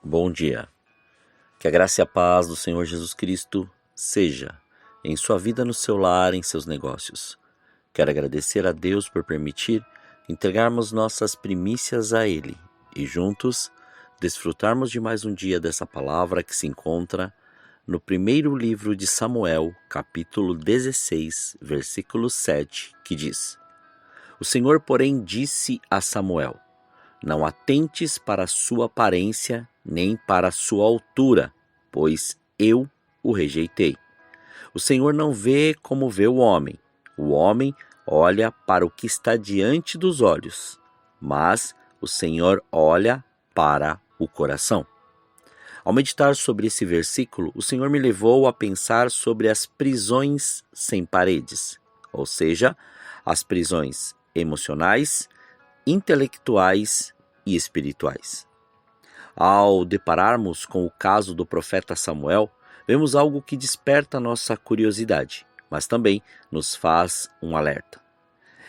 Bom dia. Que a graça e a paz do Senhor Jesus Cristo seja em sua vida, no seu lar, em seus negócios. Quero agradecer a Deus por permitir entregarmos nossas primícias a Ele e juntos desfrutarmos de mais um dia dessa palavra que se encontra no primeiro livro de Samuel, capítulo 16, versículo 7, que diz: O Senhor, porém, disse a Samuel: Não atentes para a sua aparência, nem para a sua altura, pois eu o rejeitei. O Senhor não vê como vê o homem olha para o que está diante dos olhos, mas o Senhor olha para o coração. Ao meditar sobre esse versículo, o Senhor me levou a pensar sobre as prisões sem paredes, ou seja, as prisões emocionais, intelectuais e espirituais. Ao depararmos com o caso do profeta Samuel, vemos algo que desperta nossa curiosidade, mas também nos faz um alerta.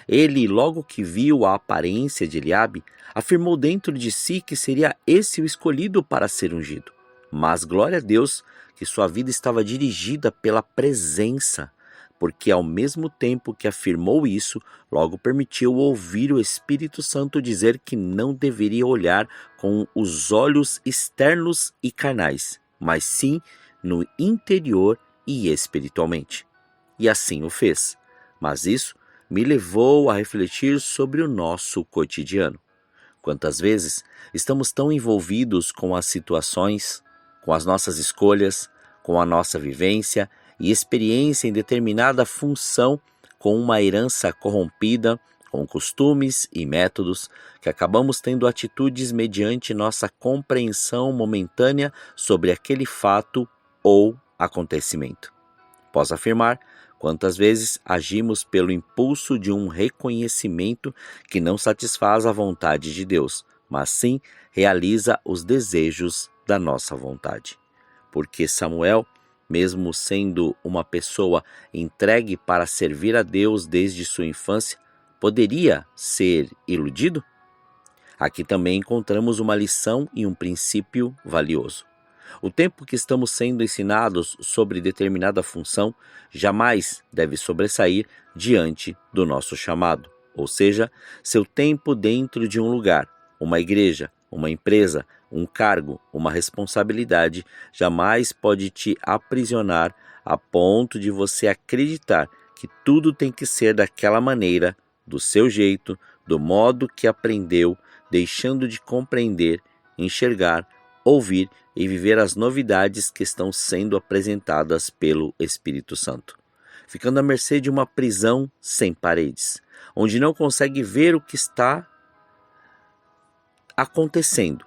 Ele, logo que viu a aparência de Eliabe, afirmou dentro de si que seria esse o escolhido para ser ungido. Mas glória a Deus que sua vida estava dirigida pela presença, porque ao mesmo tempo que afirmou isso, logo permitiu ouvir o Espírito Santo dizer que não deveria olhar com os olhos externos e carnais, mas sim no interior e espiritualmente. E assim o fez. Mas isso me levou a refletir sobre o nosso cotidiano. Quantas vezes estamos tão envolvidos com as situações, com as nossas escolhas, com a nossa vivência e experiência em determinada função, com uma herança corrompida, com costumes e métodos, que acabamos tendo atitudes mediante nossa compreensão momentânea sobre aquele fato ou acontecimento. Posso afirmar quantas vezes agimos pelo impulso de um reconhecimento que não satisfaz a vontade de Deus, mas sim realiza os desejos da nossa vontade. Porque Samuel, mesmo sendo uma pessoa entregue para servir a Deus desde sua infância, poderia ser iludido? Aqui também encontramos uma lição e um princípio valioso. O tempo que estamos sendo ensinados sobre determinada função jamais deve sobressair diante do nosso chamado, ou seja, seu tempo dentro de um lugar, uma igreja, uma empresa, um cargo, uma responsabilidade, jamais pode te aprisionar a ponto de você acreditar que tudo tem que ser daquela maneira, do seu jeito, do modo que aprendeu, deixando de compreender, enxergar, ouvir e viver as novidades que estão sendo apresentadas pelo Espírito Santo, ficando à mercê de uma prisão sem paredes, onde não consegue ver o que está acontecendo,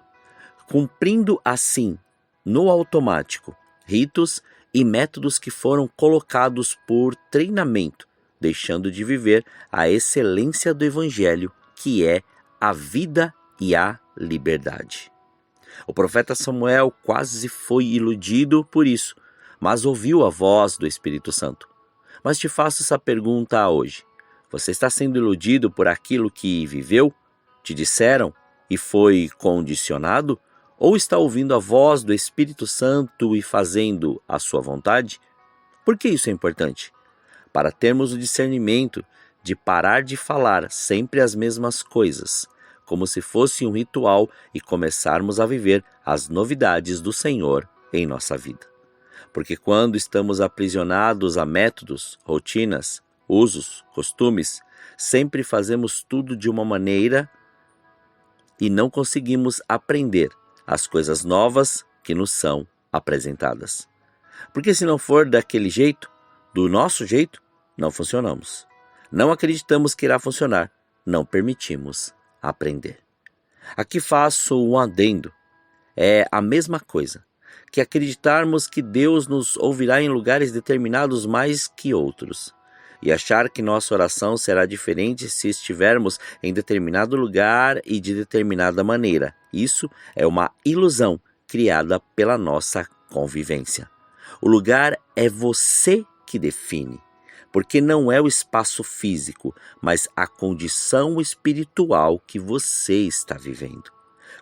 cumprindo assim, no automático, ritos e métodos que foram colocados por treinamento, deixando de viver a excelência do Evangelho, que é a vida e a liberdade. O profeta Samuel quase foi iludido por isso, mas ouviu a voz do Espírito Santo. Mas te faço essa pergunta hoje. Você está sendo iludido por aquilo que viveu, te disseram e foi condicionado? Ou está ouvindo a voz do Espírito Santo e fazendo a sua vontade? Por que isso é importante? Para termos o discernimento de parar de falar sempre as mesmas coisas, como se fosse um ritual, e começarmos a viver as novidades do Senhor em nossa vida. Porque quando estamos aprisionados a métodos, rotinas, usos, costumes, sempre fazemos tudo de uma maneira e não conseguimos aprender as coisas novas que nos são apresentadas. Porque se não for daquele jeito, do nosso jeito, não funcionamos. Não acreditamos que irá funcionar, não permitimos aprender. Aqui faço um adendo. É a mesma coisa que acreditarmos que Deus nos ouvirá em lugares determinados mais que outros, e achar que nossa oração será diferente se estivermos em determinado lugar e de determinada maneira. Isso é uma ilusão criada pela nossa convivência. O lugar é você que define, porque não é o espaço físico, mas a condição espiritual que você está vivendo.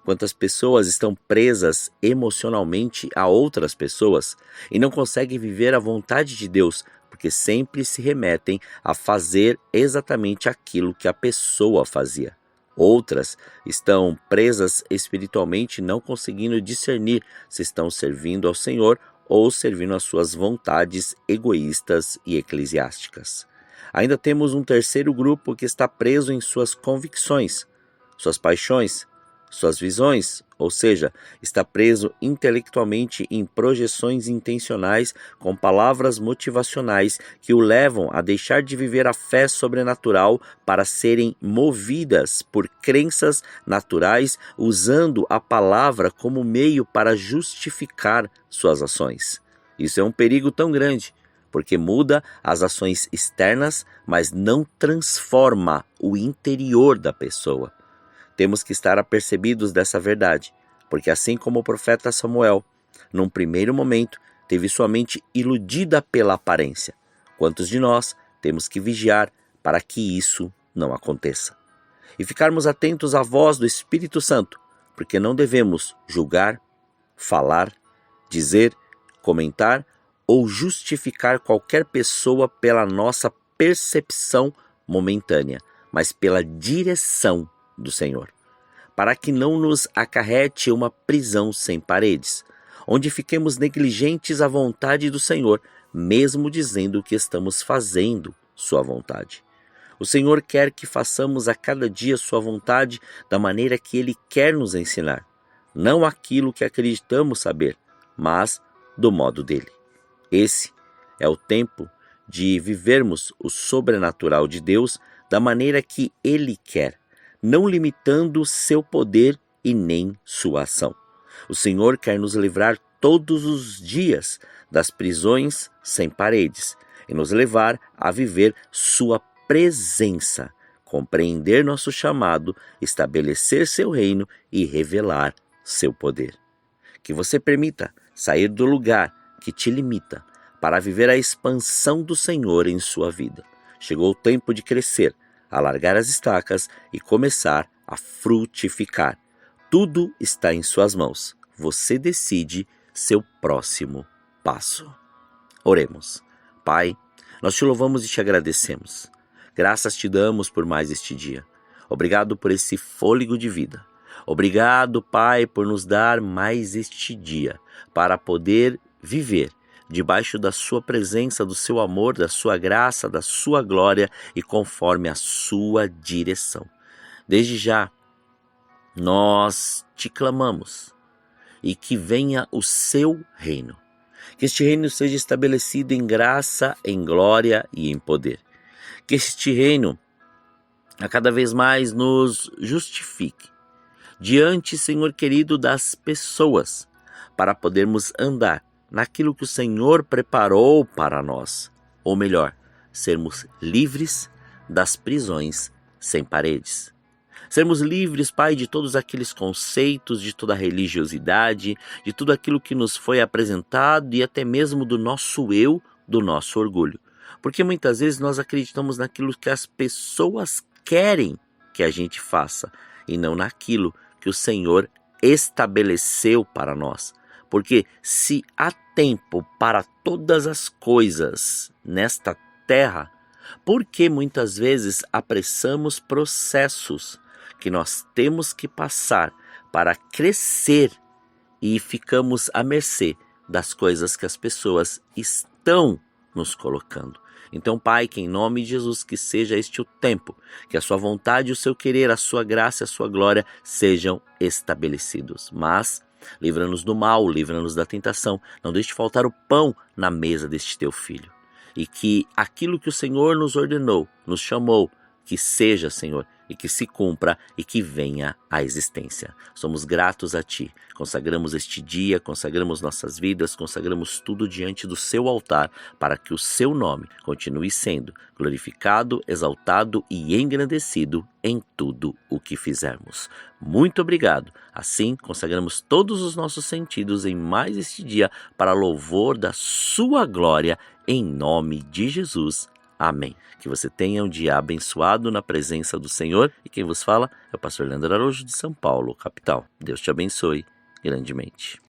Quantas pessoas estão presas emocionalmente a outras pessoas e não conseguem viver a vontade de Deus, porque sempre se remetem a fazer exatamente aquilo que a pessoa fazia. Outras estão presas espiritualmente, não conseguindo discernir se estão servindo ao Senhor ou servindo às suas vontades egoístas e eclesiásticas. Ainda temos um terceiro grupo que está preso em suas convicções, suas paixões, suas visões, ou seja, está preso intelectualmente em projeções intencionais com palavras motivacionais que o levam a deixar de viver a fé sobrenatural para serem movidas por crenças naturais, usando a palavra como meio para justificar suas ações. Isso é um perigo tão grande, porque muda as ações externas, mas não transforma o interior da pessoa. Temos que estar apercebidos dessa verdade, porque assim como o profeta Samuel, num primeiro momento, teve sua mente iludida pela aparência, quantos de nós temos que vigiar para que isso não aconteça? E ficarmos atentos à voz do Espírito Santo, porque não devemos julgar, falar, dizer, comentar ou justificar qualquer pessoa pela nossa percepção momentânea, mas pela direção do Senhor, para que não nos acarrete uma prisão sem paredes, onde fiquemos negligentes à vontade do Senhor, mesmo dizendo que estamos fazendo sua vontade. O Senhor quer que façamos a cada dia sua vontade da maneira que Ele quer nos ensinar, não aquilo que acreditamos saber, mas do modo dele. Esse é o tempo de vivermos o sobrenatural de Deus da maneira que Ele quer, não limitando seu poder e nem sua ação. O Senhor quer nos livrar todos os dias das prisões sem paredes e nos levar a viver sua presença, compreender nosso chamado, estabelecer seu reino e revelar seu poder. Que você permita sair do lugar que te limita para viver a expansão do Senhor em sua vida. Chegou o tempo de crescer, alargar as estacas e começar a frutificar. Tudo está em suas mãos. Você decide seu próximo passo. Oremos. Pai, nós te louvamos e te agradecemos. Graças te damos por mais este dia. Obrigado por esse fôlego de vida. Obrigado, Pai, por nos dar mais este dia para poder viver debaixo da sua presença, do seu amor, da sua graça, da sua glória e conforme a sua direção. Desde já, nós te clamamos e que venha o seu reino. Que este reino seja estabelecido em graça, em glória e em poder. Que este reino a cada vez mais nos justifique diante, Senhor querido, das pessoas, para podermos andar naquilo que o Senhor preparou para nós, ou melhor, sermos livres das prisões sem paredes. Sermos livres, Pai, de todos aqueles conceitos, de toda a religiosidade, de tudo aquilo que nos foi apresentado e até mesmo do nosso eu, do nosso orgulho. Porque muitas vezes nós acreditamos naquilo que as pessoas querem que a gente faça e não naquilo que o Senhor estabeleceu para nós. Porque se há tempo para todas as coisas nesta terra, por que muitas vezes apressamos processos que nós temos que passar para crescer e ficamos à mercê das coisas que as pessoas estão nos colocando? Então, Pai, que em nome de Jesus, que seja este o tempo, que a sua vontade, o seu querer, a sua graça e a sua glória sejam estabelecidos. Mas livra-nos do mal, livra-nos da tentação, não deixe faltar o pão na mesa deste teu filho. E que aquilo que o Senhor nos ordenou, nos chamou, que seja, Senhor, e que se cumpra e que venha à existência. Somos gratos a Ti, consagramos este dia, consagramos nossas vidas, consagramos tudo diante do Seu altar, para que o Seu nome continue sendo glorificado, exaltado e engrandecido em tudo o que fizermos. Muito obrigado. Assim, consagramos todos os nossos sentidos em mais este dia para louvor da Sua glória, em nome de Jesus. Amém. Que você tenha um dia abençoado na presença do Senhor. E quem vos fala é o pastor Leandro Araújo de São Paulo, capital. Deus te abençoe grandemente.